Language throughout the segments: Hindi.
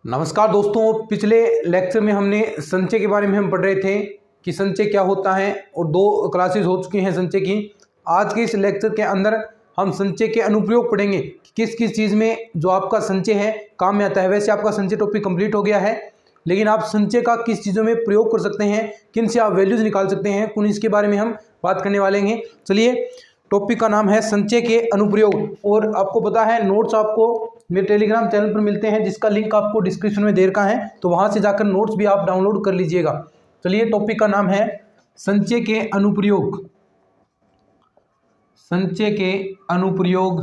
नमस्कार दोस्तों, पिछले लेक्चर में हमने संचय के बारे में हम पढ़ रहे थे कि संचय क्या होता है और 2 क्लासेस हो चुकी हैं संचय की। आज के इस लेक्चर के अंदर हम संचय के अनुप्रयोग पढ़ेंगे कि किस किस चीज़ में जो आपका संचय है काम में आता है। वैसे आपका संचय टॉपिक कंप्लीट हो गया है, लेकिन आप संचय का किस चीज़ों में प्रयोग कर सकते हैं, किन से आप वैल्यूज़ निकाल सकते हैं, कुछ इसके बारे में हम बात करने वाले हैं। चलिए, टॉपिक का नाम है संचय के अनुप्रयोग। और आपको पता है नोट्स आपको मेरे टेलीग्राम चैनल पर मिलते हैं, जिसका लिंक आपको डिस्क्रिप्शन में दे रखा है, तो वहां से जाकर नोट्स भी आप डाउनलोड कर लीजिएगा। चलिए, टॉपिक का नाम है संचय के अनुप्रयोग। संचय के अनुप्रयोग,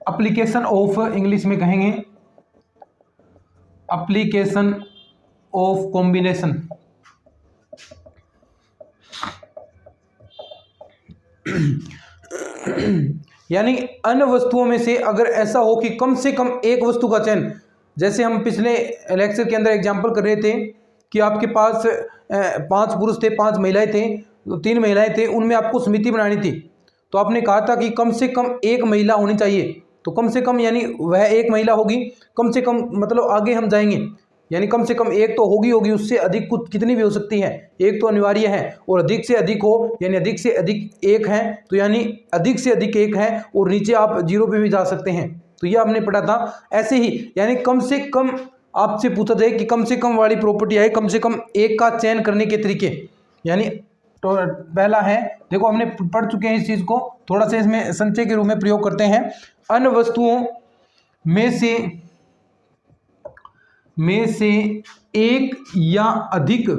एप्लीकेशन ऑफ, इंग्लिश में कहेंगे एप्लीकेशन ऑफ कॉम्बिनेशन। यानी अन्य वस्तुओं में से अगर ऐसा हो कि कम से कम एक वस्तु का चयन, जैसे हम पिछले लेक्चर के अंदर एग्जांपल कर रहे थे कि आपके पास 5 पुरुष थे, 5 महिलाएं थे, 3 महिलाएं थे, उनमें आपको समिति बनानी थी। तो आपने कहा था कि कम से कम एक महिला होनी चाहिए। तो कम से कम यानी वह एक महिला होगी, कम से कम मतलब आगे हम जाएंगे, यानी कम से कम एक तो होगी, उससे अधिक कुछ कितनी भी हो सकती है, एक तो अनिवार्य है। और अधिक से अधिक हो यानी अधिक से अधिक एक है, तो यानी अधिक से अधिक एक है, और नीचे आप 0 पे भी जा सकते हैं। तो ये हमने पढ़ा था। ऐसे ही यानी कम से कम आपसे पूछा जाए कि कम से कम वाली प्रॉपर्टी है, कम से कम एक का चयन करने के तरीके। यानी तो पहला है, देखो हमने पढ़ चुके हैं इस चीज को, थोड़ा सा इसमें संचय के रूप में प्रयोग करते हैं। अन्य वस्तुओं में से एक या अधिक,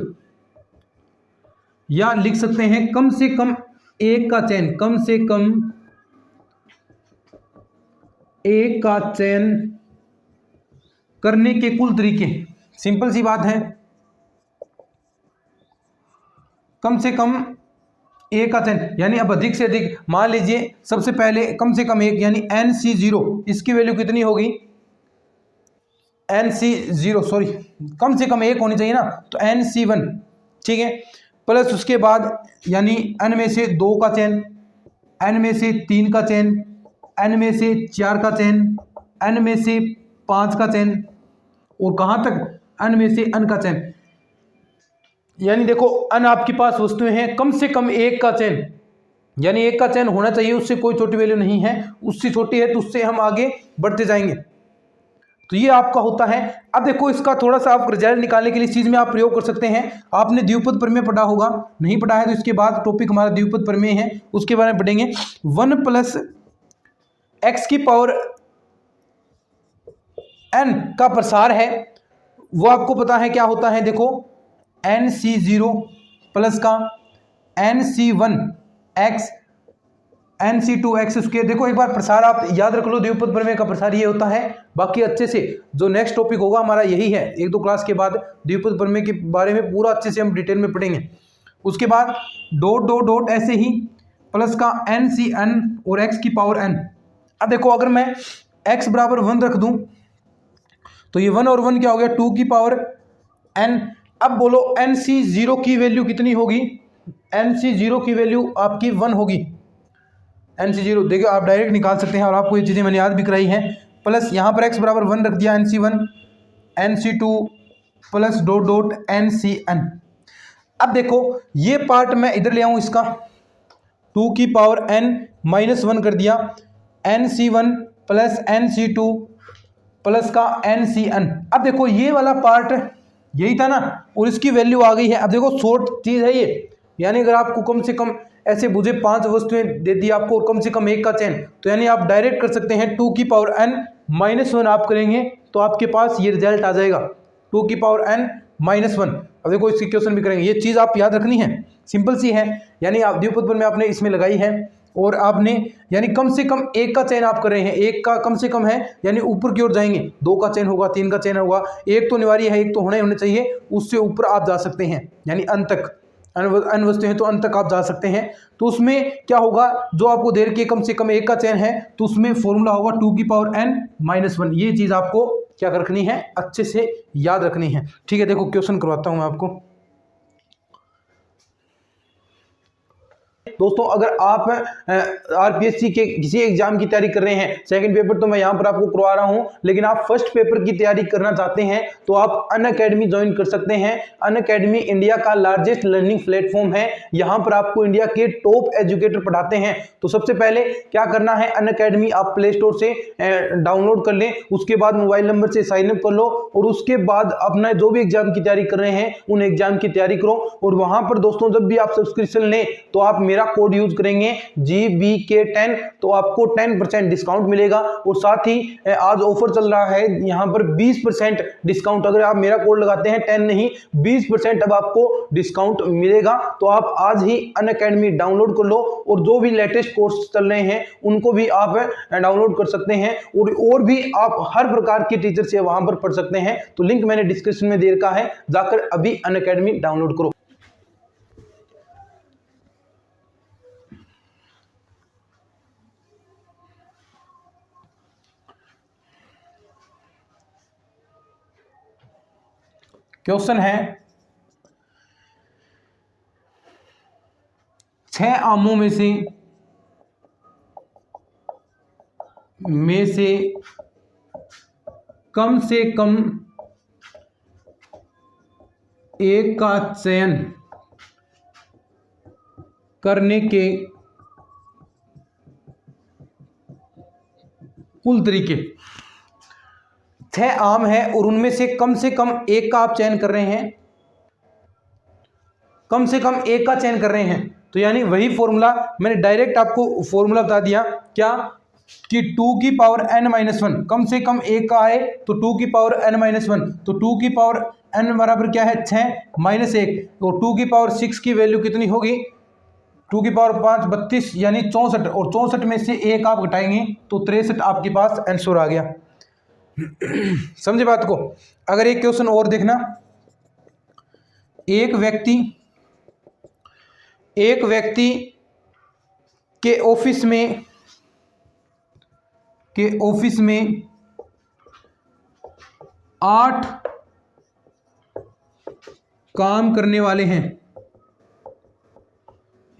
या लिख सकते हैं कम से कम एक का चयन, कम से कम एक का चयन करने के कुल तरीके। सिंपल सी बात है, कम से कम एक का चयन यानी अब अधिक से अधिक। मान लीजिए सबसे पहले कम से कम एक यानी NC0, इसकी वैल्यू कितनी होगी, NC0 सॉरी, कम से कम एक होनी चाहिए ना, तो NC1, ठीक है। प्लस उसके बाद यानी n में से 2 का चयन, n में से 3 का चयन, n में से 4 का चयन, n में से 5 का चयन, और कहाँ तक, n में से n का चयन। यानी देखो n आपके पास वस्तुएं हैं, कम से कम एक का चयन, यानी एक का चयन होना चाहिए, उससे कोई छोटी वैल्यू नहीं है, उससे छोटी है तो उससे हम आगे बढ़ते जाएंगे। तो ये आपका होता है। अब देखो इसका थोड़ा सा आप रिजल्ट निकालने के लिए इस चीज में आप प्रयोग कर सकते हैं। आपने द्विपद प्रमेय पढ़ा होगा, नहीं पढ़ा है तो इसके बाद टॉपिक हमारा द्विपद प्रमेय है, उसके बारे में पढ़ेंगे। 1 + x की पावर n का प्रसार है, वो आपको पता है क्या होता है। देखो NC0 प्लस का NC1x NC2x उसके, देखो एक बार प्रसार आप याद रख लो, द्विपद प्रमेय का प्रसार ये होता है। बाकी अच्छे से जो नेक्स्ट टॉपिक होगा हमारा यही है, 1-2 क्लास के बाद द्विपद प्रमेय के बारे में पूरा अच्छे से हम डिटेल में पढ़ेंगे। उसके बाद डॉट डॉट डॉट ऐसे ही प्लस का NCn और x की पावर n। अब देखो अगर मैं x बराबर 1 रख दूं तो ये 1 और 1 क्या हो गया, 2 की पावर n। अब बोलो NC0 की वैल्यू कितनी होगी, NC0 की वैल्यू आपकी 1 होगी। NC0 देखिए आप डायरेक्ट निकाल सकते हैं, और आपको ये चीज़ें मैंने याद भी कराई हैं। प्लस यहाँ पर x बराबर 1 रख दिया, NC1 NC2 plus dot dot NCn। अब देखो ये पार्ट मैं इधर ले आऊँ, इसका 2 की पावर n माइनस 1 कर दिया, NC1 प्लस NC2 प्लस का NCn। अब देखो ये वाला पार्ट यही था ना, और इसकी वैल्यू आ गई है। अब देखो शॉर्ट चीज़ है ये, यानी अगर आपको कम से कम ऐसे मुझे 5 वस्तुएं दे दी आपको और कम से कम एक का चयन, तो यानी आप डायरेक्ट कर सकते हैं 2 की पावर n माइनस 1 आप करेंगे तो आपके पास ये रिजल्ट आ जाएगा, 2 की पावर n माइनस 1। अब देखो इसकी क्वेश्चन भी करेंगे, ये चीज़ आप याद रखनी है, सिंपल सी है। यानी आप द्विपद प्रमेय आपने इसमें लगाई है, और आपने यानी कम से कम एक का चयन आप कर रहे हैं, एक का कम से कम है यानी ऊपर की ओर जाएंगे, 2 का चयन होगा, 3 का चयन होगा, एक तो अनिवार्य है, एक तो होने चाहिए, उससे ऊपर आप जा सकते हैं, यानी अंत तक। अन्य वस्तु हैं तो अंत तक आप जा सकते हैं। तो उसमें क्या होगा, जो आपको दे रखी है कम से कम एक का चयन है, तो उसमें फॉर्मूला होगा 2 की पावर n माइनस 1। ये चीज़ आपको क्या रखनी है, अच्छे से याद रखनी है, ठीक है। देखो क्वेश्चन करवाता हूं मैं आपको। दोस्तों अगर आप आरपीएससी के किसी एग्जाम की तैयारी कर रहे हैं, सेकंड पेपर तो मैं यहां पर आपको करवा रहा हूं, लेकिन आप फर्स्ट पेपर की तैयारी करना चाहते हैं तो आप अनअकैडमी ज्वाइन कर सकते हैं। अनअकैडमी इंडिया का लार्जेस्ट लर्निंग प्लेटफॉर्म है। यहां पर आपको इंडिया के टॉप एजुकेटर पढ़ाते हैं। तो सबसे पहले क्या करना है, अनअकैडमी आप प्ले स्टोर से डाउनलोड कर लें, उसके बाद मोबाइल नंबर से साइन अप कर लो और उसके बाद अपना जो भी एग्जाम की तैयारी कर रहे हैं उन एग्जाम की तैयारी करो। और वहां पर दोस्तों जब भी आप सब्सक्रिप्शन लें तो आप मेरा कोड यूज करेंगे GBK10 तो आपको 10% डिस्काउंट मिलेगा। और साथ ही आज ऑफर चल रहा है यहां पर 20% डिस्काउंट, अगर आप मेरा कोड लगाते हैं 10 नहीं 20% अब आपको डिस्काउंट मिलेगा। तो आप आज ही अनअकैडमी डाउनलोड कर लो और जो भी लेटेस्ट कोर्स चल रहे हैं उनको भी आप डाउनलोड कर सकते हैं और भी आप हर प्रकार के टीचर से वहां पर पढ़ सकते हैं। तो लिंक मैंने डिस्क्रिप्शन में दे रखा है, जाकर अभी अनअकैडमी डाउनलोड करो। क्वेश्चन है 6 आमों में से कम से कम एक का चयन करने के कुल तरीके। 6 आम है और उनमें से कम एक का आप चयन कर रहे हैं, कम से कम एक का चयन कर रहे हैं। तो यानी वही फॉर्मूला मैंने डायरेक्ट आपको फॉर्मूला बता दिया क्या कि 2 की पावर n-1 कम से कम एक का आए तो 2 की पावर n-1 तो 2 की पावर n बराबर क्या है 6 माइनस 1 और 2 की पावर 6 की वैल्यू कितनी होगी 2 की पावर 5 32 यानी 64 और 64 में से एक आप घटाएंगे तो 63 आपके पास आंसर आ गया। समझे बात को। अगर एक क्वेश्चन और देखना, एक व्यक्ति के ऑफिस में 8 काम करने वाले हैं।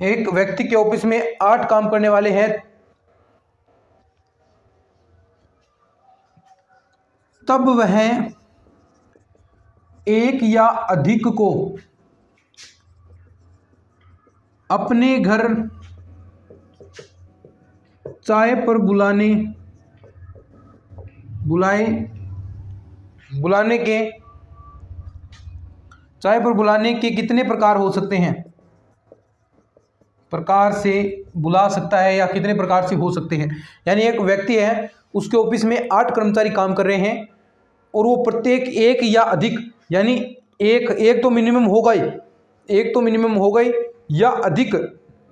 एक व्यक्ति के ऑफिस में 8 काम करने वाले हैं, तब वह एक या अधिक को अपने घर चाय पर बुलाने के कितने प्रकार हो सकते हैं, प्रकार से बुला सकता है या कितने प्रकार से हो सकते हैं। यानी एक व्यक्ति है, उसके ऑफिस में 8 कर्मचारी काम कर रहे हैं और वो प्रत्येक एक या अधिक यानी एक तो मिनिमम होगा ही, एक तो मिनिमम होगा ही या अधिक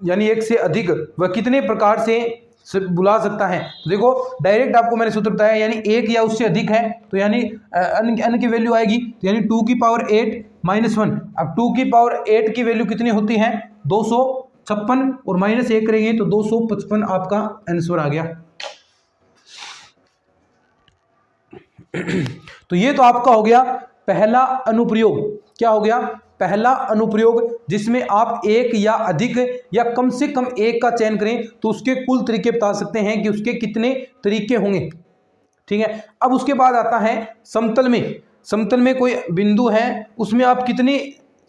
यानी एक से अधिक वह कितने प्रकार से बुला सकता है। देखो डायरेक्ट आपको मैंने सूत्र बताया, यानी एक या उससे अधिक है तो यानी n की वैल्यू आएगी तो यानी 2 की पावर 8 माइनस 1। अब 2 की पावर 8 की वैल्यू कितनी होती है 256 और माइनस 1 करेंगे तो 255 आपका आंसर आ गया। तो ये तो आपका हो गया पहला अनुप्रयोग। क्या हो गया पहला अनुप्रयोग, जिसमें आप एक या अधिक या कम से कम एक का चयन करें तो उसके कुल तरीके बता सकते हैं कि उसके कितने तरीके होंगे। ठीक है, अब उसके बाद आता है समतल में कोई बिंदु है, उसमें आप कितनी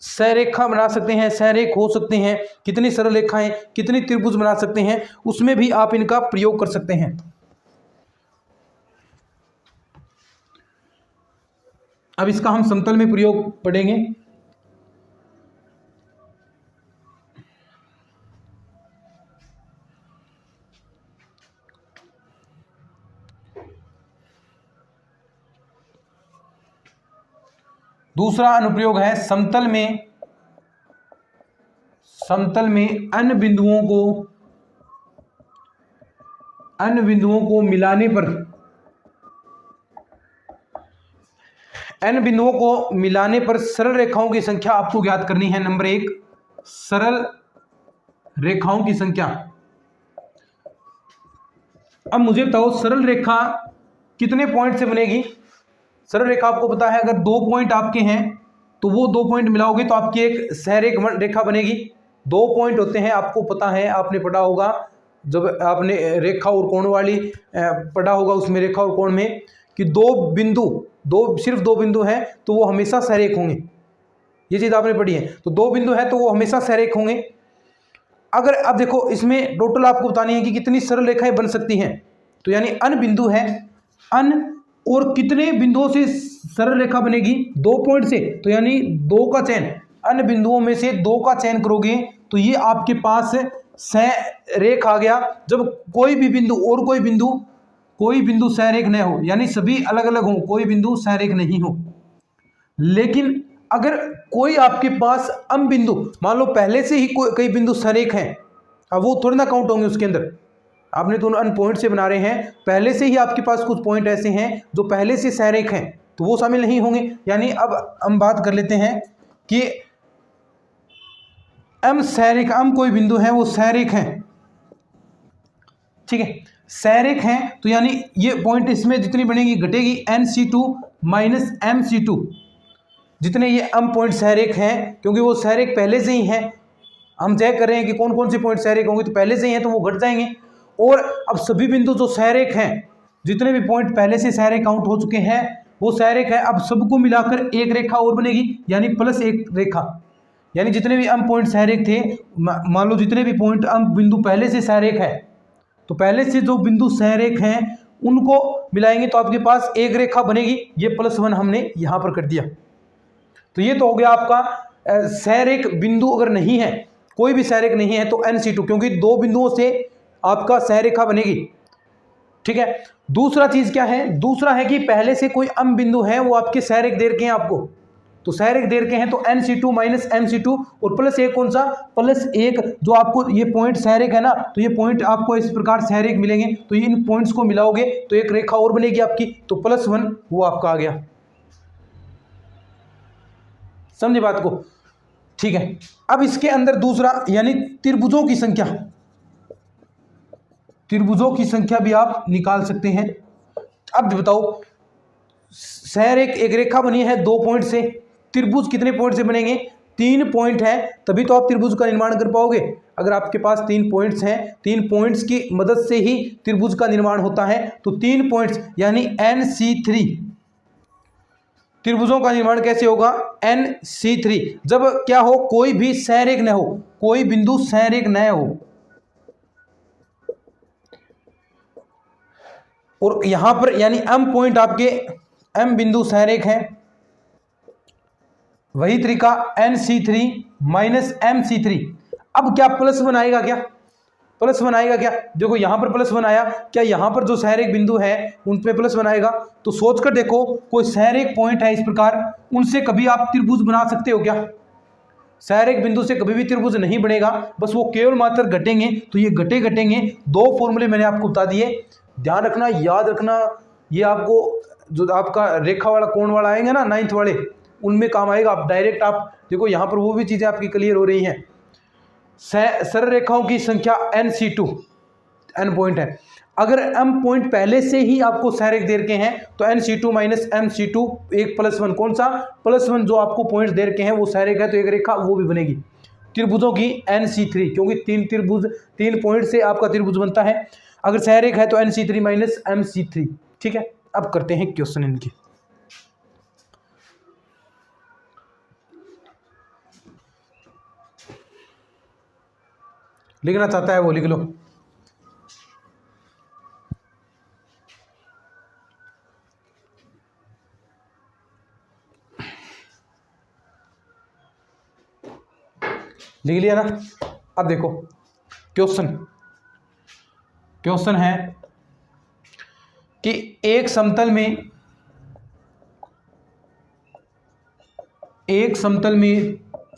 सहरेखा बना सकते हैं, सहरेख हो सकते हैं, कितनी सरल रेखाएं, कितनी त्रिभुज बना सकते हैं, उसमें भी आप इनका प्रयोग कर सकते हैं। अब इसका हम समतल में प्रयोग पढ़ेंगे। दूसरा अनुप्रयोग है समतल में अन्य बिंदुओं को मिलाने पर सरल रेखाओं की संख्या आपको ज्ञात करनी है। नंबर 1 सरल रेखाओं की संख्या। अब मुझे बताओ सरल रेखा कितने पॉइंट से बनेगी। सरल रेखा आपको पता है, अगर 2 पॉइंट आपके हैं तो वो 2 पॉइंट मिलाओगे तो आपकी एक सहरेख रेखा बनेगी। दो पॉइंट होते हैं, आपको पता है, आपने पढ़ा होगा जब आपने रेखा और कोण वाली पढ़ा होगा, उसमें रेखा और कोण में कि सिर्फ दो बिंदु हैं तो वो हमेशा सरेख होंगे। ये चीज़ आपने पढ़ी है। तो दो बिंदु है तो वो हमेशा सरेख होंगे। अगर अब देखो इसमें टोटल आपको बतानी है कि कितनी सरल रेखाएं बन सकती हैं। तो यानी अन बिंदु है, अन और कितने बिंदुओं से सरल रेखा बनेगी? 2 पॉइंट से। तो यानी 2 का चयन, अन बिंदुओं में से 2 का चयन करोगे तो ये आपके पास सरेख आ गया। जब कोई भी बिंदु और कोई बिंदु सरेख न हो, यानी सभी अलग अलग हो, कोई बिंदु सरेख नहीं हो। लेकिन अगर कोई आपके पास अम बिंदु, मान लो पहले से ही कई बिंदु सरेख हैं, अब वो थोड़ी ना काउंट होंगे उसके अंदर, आपने तो अन पॉइंट से बना रहे हैं, पहले से ही आपके पास कुछ पॉइंट ऐसे हैं जो पहले से सरेख हैं, तो वो शामिल नहीं होंगे। यानी अब हम बात कर लेते हैं कि अम कोई बिंदु है वो सरेख हैं, ठीक है, सरेख हैं। तो यानी ये पॉइंट इसमें जितनी बनेगी घटेगी NC2 माइनस MC2, जितने ये अम पॉइंट सरेख हैं, क्योंकि वो सरेख पहले से ही हैं। हम चेक कर रहे हैं कि कौन कौन से पॉइंट सरेख होंगे, तो पहले से ही हैं तो वो घट जाएंगे। और अब सभी बिंदु जो सरेख हैं, जितने भी पॉइंट पहले से सरेख काउंट हो चुके हैं वो सरेख है। अब सबको मिलाकर एक रेखा और बनेगी, यानी प्लस एक रेखा। यानी जितने भी अम पॉइंट सरेख थे, मान लो जितने भी पॉइंट अम बिंदु पहले से सरेख है, तो पहले से जो बिंदु सरेख हैं उनको मिलाएंगे तो आपके पास एक रेखा बनेगी। ये +1 हमने यहां पर कर दिया। तो ये तो हो गया आपका सरेख बिंदु अगर नहीं है, कोई भी सरेख नहीं है तो NC2, क्योंकि 2 बिंदुओं से आपका सहरेखा बनेगी, ठीक है। दूसरा चीज क्या है? दूसरा है कि पहले से कोई अम बिंदु है वो आपके सरेख दे रखे हैं आपको, तो सरेख दे रखे हैं तो NC2 माइनस MC2 और +1 कौन सा? +1 जो आपको ये पॉइंट सरेख है ना, तो ये पॉइंट आपको इस प्रकार सरेख मिलेंगे। तो ये इन पॉइंट्स को मिलाओगे तो एक रेखा और बनेगी आपकी, तो +1 वो आपका आ गया। समझे बात को? ठीक है। अब इसके अंदर दूसरा यानी त्रिभुजों की संख्या भी आप निकाल सकते हैं। अब बताओ, सरेख एक रेखा बनी है 2 पॉइंट से, त्रिभुज कितने पॉइंट से बनेंगे? 3 पॉइंट है, तभी तो आप त्रिभुज का निर्माण कर पाओगे। अगर आपके पास 3 पॉइंट्स हैं, 3 पॉइंट्स की मदद से ही त्रिभुज का निर्माण होता है। तो 3 पॉइंट्स यानी NC3, त्रिभुजों का निर्माण कैसे होगा? NC3 जब क्या हो? कोई भी सरेख न हो, कोई बिंदु सरेख न हो। और यहां पर यानी अम पॉइंट आपके अम बिंदु सरेख हैं, वही तरीका NC3 माइनस MC3। अब क्या +1 आएगा? +1 आएगा क्या? देखो यहां पर +1 आया, क्या यहां पर जो सरेख बिंदु है उन पे +1 आएगा? तो सोचकर देखो, कोई सरेख पॉइंट है इस प्रकार, उनसे कभी आप त्रिभुज बना सकते हो क्या? सरेख बिंदु से कभी भी त्रिभुज नहीं बनेगा, बस वो केवल मात्र घटेंगे। तो ये घटेंगे। 2 फॉर्मूले मैंने आपको बता दिए, ध्यान रखना, याद रखना। ये आपको जो आपका रेखा वाला कोण वाला आएंगे ना 9th वाले, उनमें काम आएगा। आप डायरेक्ट आप देखो यहाँ पर वो भी चीज़ें आपकी क्लियर हो रही हैं। सरल रेखाओं की संख्या NC2 n पॉइंट है। अगर m पॉइंट पहले से ही आपको सरेख दे रखे हैं तो NC2 माइनस MC2 एक +1, कौन सा? +1 जो आपको पॉइंट्स दे रखे हैं वो सरेख है, तो एक रेखा वो भी बनेगी। त्रिभुजों की NC3, क्योंकि 3 पॉइंट से आपका त्रिभुज बनता है। अगर सरेख है तो NC3 माइनस MC3, ठीक है। अब करते हैं क्वेश्चन इनके। लिखना चाहता है वो लिख लो। लिख लिया ना? अब देखो क्वेश्चन है कि एक समतल में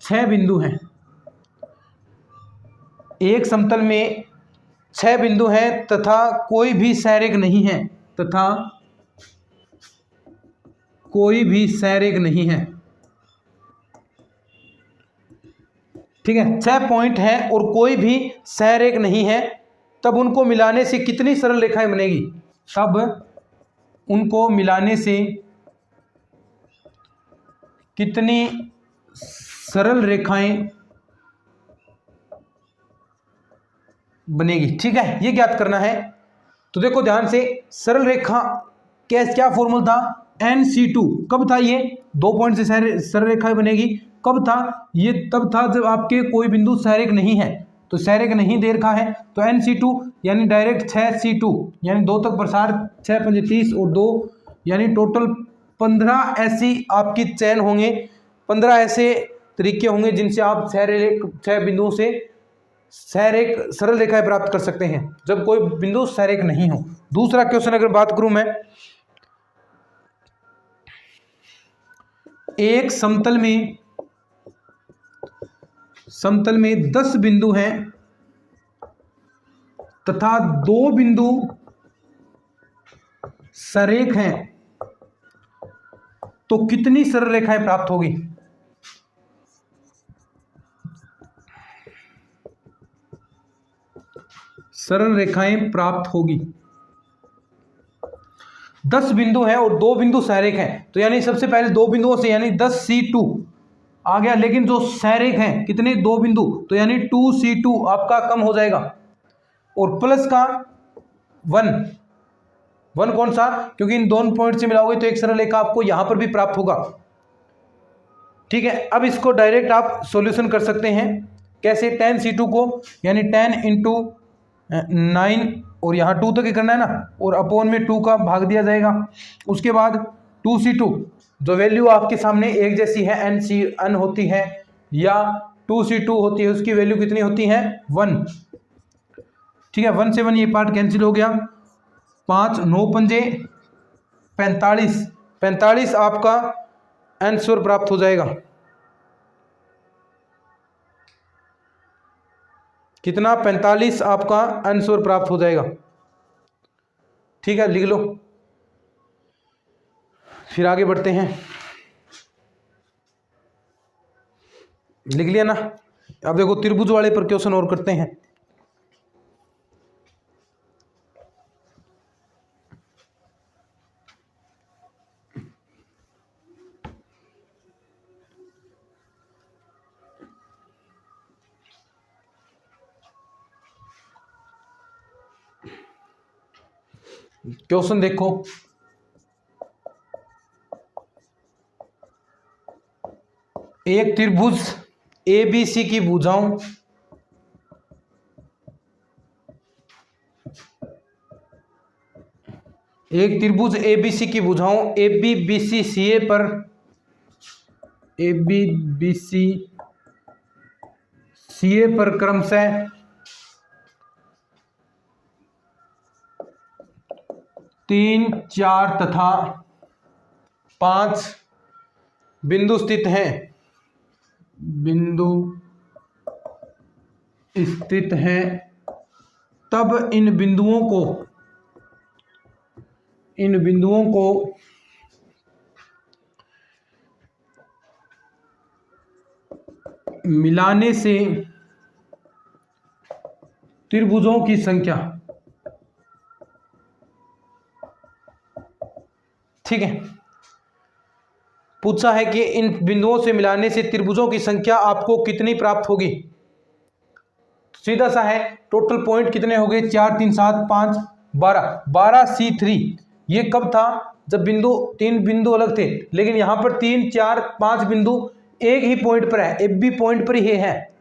6 बिंदु हैं। एक समतल में 6 बिंदु हैं तथा कोई भी सरेख नहीं है, ठीक है। 6 पॉइंट हैं और कोई भी सरेख नहीं है, तब उनको मिलाने से कितनी सरल रेखाएं बनेगी? तब उनको मिलाने से कितनी सरल रेखाएं बनेगी। ठीक है, ये ज्ञात करना है। तो देखो ध्यान से, सरल रेखा क्या फॉर्मूला था, NC2। कब था ये, 2 पॉइंट से सरल रेखा बनेगी। कब था ये, तब था जब आपके कोई बिंदु सहरेख नहीं है। तो सहरेख नहीं दे रखा है तो NC2 यानी डायरेक्ट 6C2 यानी 2 तक प्रसार, 6 पंजे 30 और 2 यानी टोटल 15 ऐसी आपकी चयन होंगे, 15 ऐसे तरीके होंगे जिनसे आप 6 बिंदुओं से सहरेख सरल रेखाएं प्राप्त कर सकते हैं जब कोई बिंदु सहरेख नहीं हो। दूसरा क्वेश्चन अगर बात करूं मैं, एक समतल में 10 बिंदु हैं तथा 2 बिंदु सरेख हैं तो कितनी सरल रेखाएं प्राप्त होगी। सरल रेखाएं प्राप्त होगी, 10 बिंदु हैं और 2 बिंदु सरेख हैं तो यानी सबसे पहले 2 बिंदुओं से यानी 10C2 आ गया, लेकिन जो सरेख हैं कितने, 2 बिंदु, तो यानी 2C2 आपका कम हो जाएगा और प्लस का 1 कौन सा, क्योंकि इन दोनों पॉइंट से मिलाओगे तो एक सरल रेखा आपको यहां पर भी प्राप्त होगा। ठीक है, अब इसको डायरेक्ट आप सॉल्यूशन कर सकते हैं। कैसे, tan C2 को यानी 10 इंटू 9 और यहाँ 2 तक ही करना है ना, और अपॉन में 2 का भाग दिया जाएगा। उसके बाद 2C2 जो वैल्यू आपके सामने एक जैसी है, n होती है या 2C2 होती है, उसकी वैल्यू कितनी होती है, 1। ठीक है, 1 से 1 ये पार्ट कैंसिल हो गया, 5 9 पंजे 45 आपका आंसर प्राप्त हो जाएगा। कितना, 45 आपका आंसर प्राप्त हो जाएगा। ठीक है, लिख लो, फिर आगे बढ़ते हैं। लिख लिया ना। अब देखो त्रिभुज वाले पर क्वेश्चन और करते हैं। क्वेश्चन देखो, एक त्रिभुज ABC की भुजाओं ABC की भुजाओं ABBCCA पर क्रमशः 3 4 तथा 5 बिंदु स्थित हैं, तब इन बिंदुओं को मिलाने से त्रिभुजों की संख्या, ठीक है, पूछा है कि इन बिंदुओं से मिलाने से त्रिभुजों की संख्या आपको कितनी प्राप्त होगी। सीधा सा है, टोटल पॉइंट कितने हो गए, 4 3 7 5 12C3। ये कब था, जब 3 बिंदु अलग थे, लेकिन यहां पर 3 4 5 बिंदु एक ही पॉइंट पर है, AB पॉइंट पर ही है,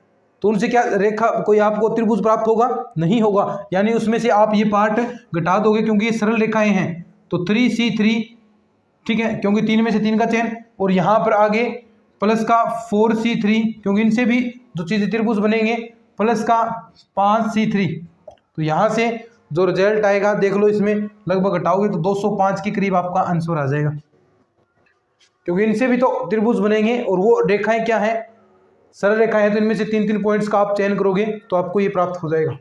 तो उनसे क्या रेखा कोई आपको त्रिभुज प्राप्त होगा, नहीं होगा। यानी उसमें से आप ये पार्ट घटा दोगे क्योंकि ये सरल रेखाएं हैं, तो 3C3, ठीक है, क्योंकि 3 में से 3 का चयन, और यहां पर आगे प्लस का 4C3 क्योंकि इनसे भी जो चीजें त्रिभुज बनेंगे, प्लस का 5C3। तो यहां से जो रिजल्ट आएगा देख लो, इसमें लगभग घटाओगे तो 205 के करीब आपका आंसर आ जाएगा, क्योंकि इनसे भी तो त्रिभुज बनेंगे और वो रेखाएं क्या है, सरल रेखाएं हैं, तो इनमें से 3 पॉइंट्स का आप चयन करोगे तो आपको ये प्राप्त हो जाएगा।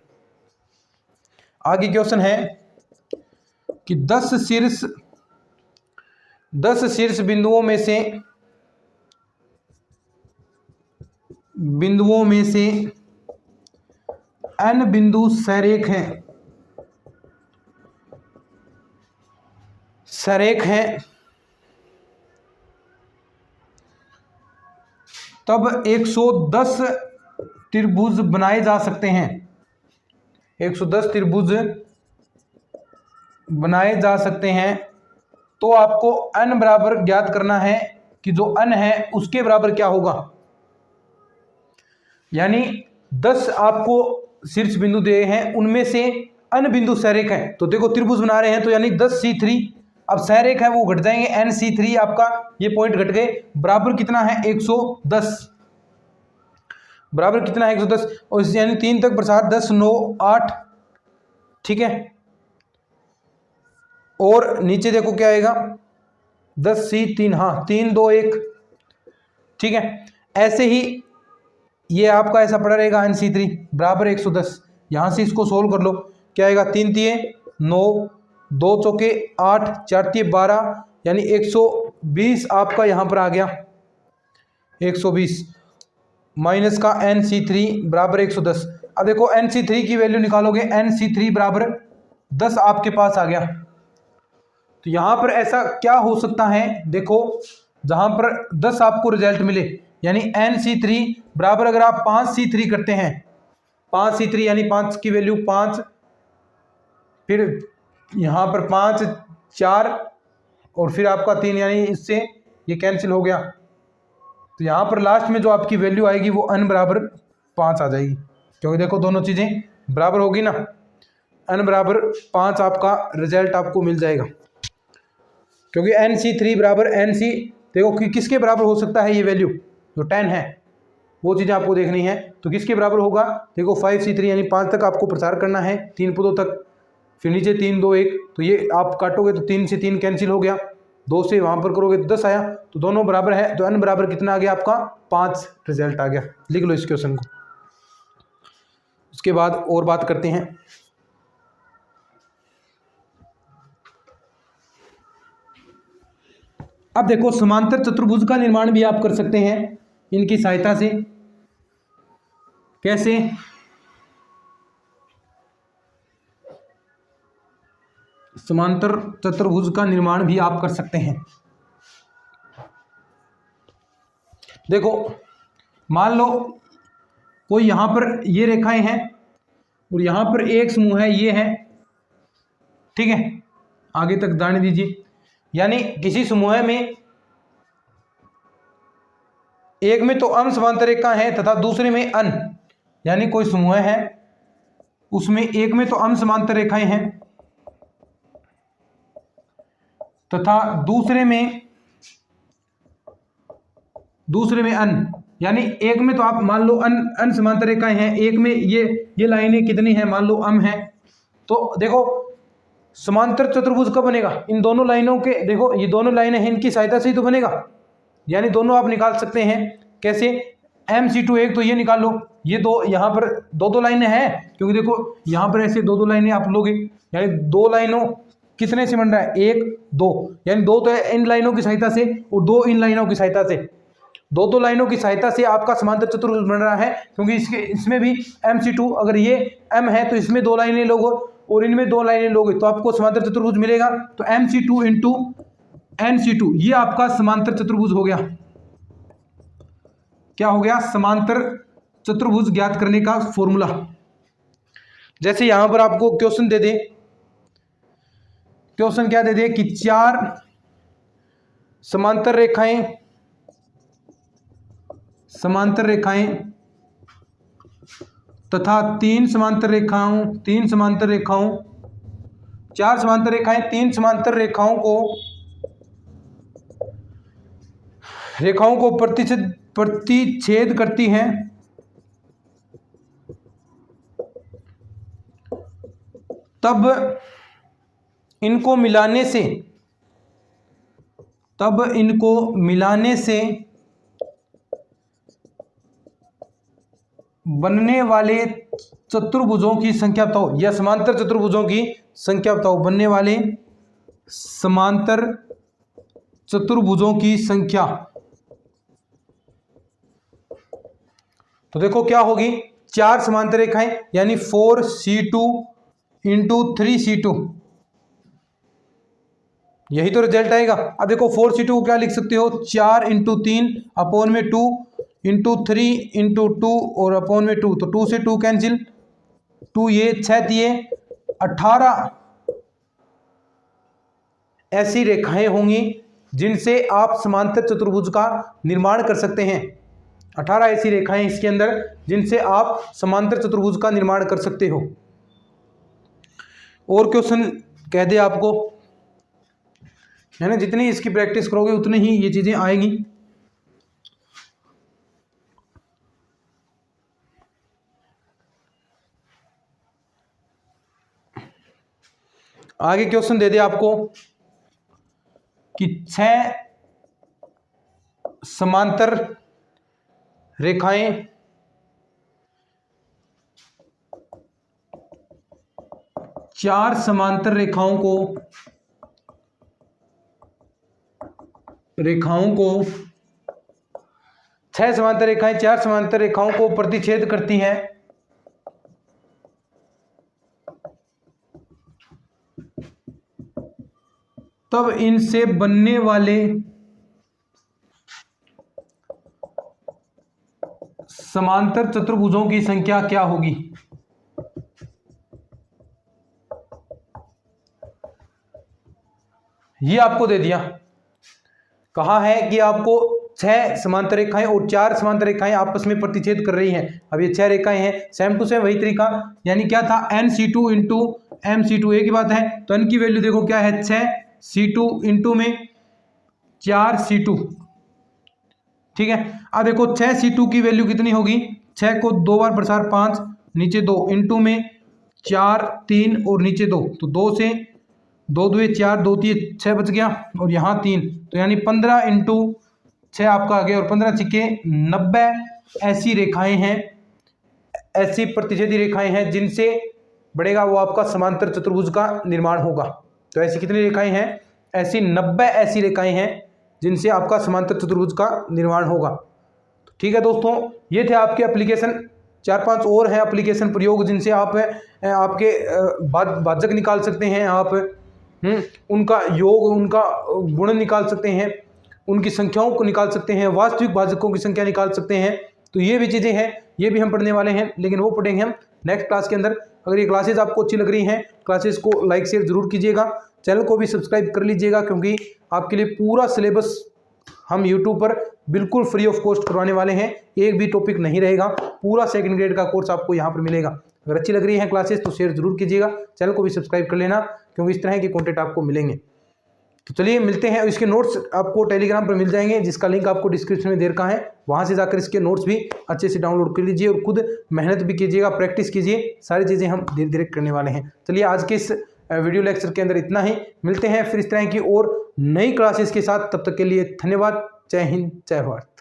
आगे क्वेश्चन है कि 10 शीर्ष बिंदुओं में से n बिंदु सरेख हैं, तब 110 त्रिभुज बनाए जा सकते हैं। 110 त्रिभुज बनाए जा सकते हैं, तो आपको n बराबर ज्ञात करना है कि जो n है उसके बराबर क्या होगा। यानी 10 आपको शीर्ष बिंदु दिए हैं, उनमें से n बिंदु सहरेख है। तो देखो त्रिभुज बना रहे हैं तो यानी 10C3, अब सहरेख है वो घट जाएंगे, NC3 आपका ये पॉइंट घट गए, बराबर कितना है 110, बराबर कितना है 110, और यानी 3 तक प्रसार 10 9 8, ठीक है। और नीचे देखो क्या आएगा 10C3, हाँ 3 2 1, ठीक है। ऐसे ही ये आपका ऐसा पड़ा रहेगा NC3 बराबर 110। यहां से इसको सोल्व कर लो, क्या आएगा 3 तिये 9, 2 चौके 8, 4 तिये 12, यानी 120 आपका यहां पर आ गया 120 माइनस का NC3 बराबर 110। अब देखो NC3 की वैल्यू निकालोगे, NC3 बराबर 10 आपके पास आ गया। तो यहां पर ऐसा क्या हो सकता है, देखो जहां पर 10 आपको रिजल्ट मिले, यानी NC3 बराबर अगर आप 5C3 करते हैं, 5C3 यानी 5 की वैल्यू 5, फिर यहां पर 5 4 और फिर आपका 3, यानी इससे ये कैंसिल हो गया। तो यहां पर लास्ट में जो आपकी वैल्यू आएगी वो n बराबर 5 आ जाएगी, क्योंकि देखो दोनों चीजें बराबर होगी ना, n बराबर 5 आपका रिजल्ट आपको मिल जाएगा। क्योंकि NC3 बराबर NC, देखो कि किसके बराबर हो सकता है ये वैल्यू, जो 10 है वो चीज़ें आपको देखनी है। तो किसके बराबर होगा, देखो 5C3 यानी 5 तक आपको प्रसार करना है, 3 पदों तक, फिर नीचे 3 2 1, तो ये आप काटोगे तो 3 से 3 कैंसिल हो गया, 2 से वहाँ पर करोगे तो 10 आया, तो दोनों बराबर है, तो n बराबर कितना आ गया आपका 5 रिजल्ट आ गया। लिख लो इस क्वेश्चन को। उसके बाद और बात करते हैं, अब देखो समांतर चतुर्भुज का निर्माण भी आप कर सकते हैं इनकी सहायता से। कैसे, समांतर चतुर्भुज का निर्माण भी आप कर सकते हैं। देखो मान लो कोई यहां पर ये रेखाएं हैं और यहां पर एक समूह है, ये है, ठीक है, आगे तक जाने दीजिए। यानी किसी समूह में एक में तो अम समांतर रेखा है तथा दूसरे में अन, यानी कोई समूह है उसमें एक में तो अम समांतर रेखाएं हैं तथा दूसरे में अन, यानी एक में तो आप मान लो अन समांतर रेखाएं हैं, एक में ये लाइनें कितनी हैं, मान लो अम है। तो देखो समांतर चतुर्भुज कब बनेगा, इन दोनों लाइनों के, देखो ये दोनों लाइनें हैं इनकी सहायता से ही तो बनेगा, यानी दोनों आप निकाल सकते हैं। कैसे, MC2 एक तो ये निकाल लो, ये दो यहाँ पर दो लाइनें हैं, क्योंकि देखो यहाँ पर ऐसे दो लाइनें आप लोगे, यानी 2 लाइनों कितने से बन रहा है 1 2, यानी 2 तो इन लाइनों की सहायता से और 2 इन लाइनों की सहायता से, 2 लाइनों की सहायता से आपका समांतर चतुर्भुज बन रहा है। क्योंकि इसमें भी MC2, अगर ये M है तो इसमें 2 लाइनें लोगे और इनमें 2 लाइनें लोगे तो आपको समांतर चतुर्भुज मिलेगा। तो MC2 इंटू NC2 ये आपका समांतर चतुर्भुज हो गया। क्या हो गया, समांतर चतुर्भुज ज्ञात करने का फॉर्मूला। जैसे यहां पर आपको क्वेश्चन दे दे, क्वेश्चन क्या दे दे कि 4 समांतर रेखाएं तथा 3 समांतर रेखाओं 4 समांतर रेखाएं 3 समांतर रेखाओं को प्रतिच्छेद करती हैं, तब इनको मिलाने से बनने वाले चतुर्भुजों की संख्या बताओ, या समांतर चतुर्भुजों की संख्या बताओ, बनने वाले समांतर चतुर्भुजों की संख्या। तो देखो क्या होगी, 4 समांतर रेखाएं यानी 4C2 इंटू 3C2, यही तो रिजल्ट आएगा। अब देखो 4C2 को क्या लिख सकते हो, 4 इंटू 3 अपॉन में 2 इंटू 3 इंटू 2 और अपॉन में 2, तो 2 से 2 कैंसिल, 2 ये 6 दिए, 18 ऐसी रेखाएं होंगी जिनसे आप समांतर चतुर्भुज का निर्माण कर सकते हैं। 18 ऐसी रेखाएं इसके अंदर जिनसे आप समांतर चतुर्भुज का निर्माण कर सकते हो। और क्वेश्चन कह दे आपको, है ना, जितनी इसकी प्रैक्टिस करोगे उतनी ही ये चीजें आएंगी। आगे क्वेश्चन दे दे आपको कि 6 समांतर रेखाएं चार समांतर रेखाओं को 6 समांतर रेखाएं 4 समांतर रेखाओं को प्रतिच्छेद करती हैं। तब इनसे बनने वाले समांतर चतुर्भुजों की संख्या क्या होगी? ये आपको दे दिया, कहा है कि आपको 6 समांतर रेखाएं और 4 समांतर रेखाएं आपस में प्रतिच्छेद कर रही हैं। अब ये 6 रेखाएं हैं, सेम टू सेम वही तरीका, यानी क्या था, NC2 इंटू MC2 एक ही बात है। तो n की वैल्यू देखो क्या है, 6C2 इंटू में 4C2, ठीक है। अब देखो 6C2 की वैल्यू कितनी होगी, 6 को 2 बार प्रसार 5, नीचे 2 इंटू में 4 3 और नीचे 2, तो 2 से 2 2 4 2 3 6 बच गया और यहाँ 3, तो यानी 15 इंटू 6 आपका आ गया और 15 छिके 90 ऐसी रेखाएं हैं, ऐसी प्रतिच्छेदी रेखाएं हैं जिनसे बढ़ेगा वो आपका समांतर चतुर्भुज का निर्माण होगा। तो ऐसी कितनी रेखाएं हैं, ऐसी 90 ऐसी रेखाएं हैं जिनसे आपका समांतर चतुर्भुज का निर्माण होगा। ठीक है दोस्तों, ये थे आपके एप्लीकेशन। 4-5 और हैं एप्लीकेशन प्रयोग जिनसे आप आपके भाजक निकाल सकते हैं, आप उनका योग, उनका गुण निकाल सकते हैं, उनकी संख्याओं को निकाल सकते हैं, वास्तविक भाजकों की संख्या निकाल सकते हैं। तो ये भी चीज़ें हैं, ये भी हम पढ़ने वाले हैं, लेकिन वो पढ़ेंगे हम नेक्स्ट क्लास के अंदर। अगर ये क्लासेस आपको अच्छी लग रही हैं, क्लासेस को लाइक शेयर जरूर कीजिएगा, चैनल को भी सब्सक्राइब कर लीजिएगा, क्योंकि आपके लिए पूरा सिलेबस हम यूट्यूब पर बिल्कुल फ्री ऑफ कॉस्ट करवाने वाले हैं। एक भी टॉपिक नहीं रहेगा, पूरा सेकंड ग्रेड का कोर्स आपको यहाँ पर मिलेगा। अगर अच्छी लग रही है क्लासेस तो शेयर जरूर कीजिएगा, चैनल को भी सब्सक्राइब कर लेना, क्योंकि इस तरह के कंटेंट आपको मिलेंगे। तो चलिए मिलते हैं। इसके नोट्स आपको टेलीग्राम पर मिल जाएंगे, जिसका लिंक आपको डिस्क्रिप्शन में दे रखा है, वहाँ से जाकर इसके नोट्स भी अच्छे से डाउनलोड कर लीजिए और खुद मेहनत भी कीजिएगा, प्रैक्टिस कीजिए। सारी चीज़ें हम धीरे धीरे करने वाले हैं। चलिए आज के इस वीडियो लेक्चर के अंदर इतना ही, मिलते हैं फिर इस तरह की और नई क्लासेस के साथ। तब तक के लिए धन्यवाद। जय हिंद, जय भारत।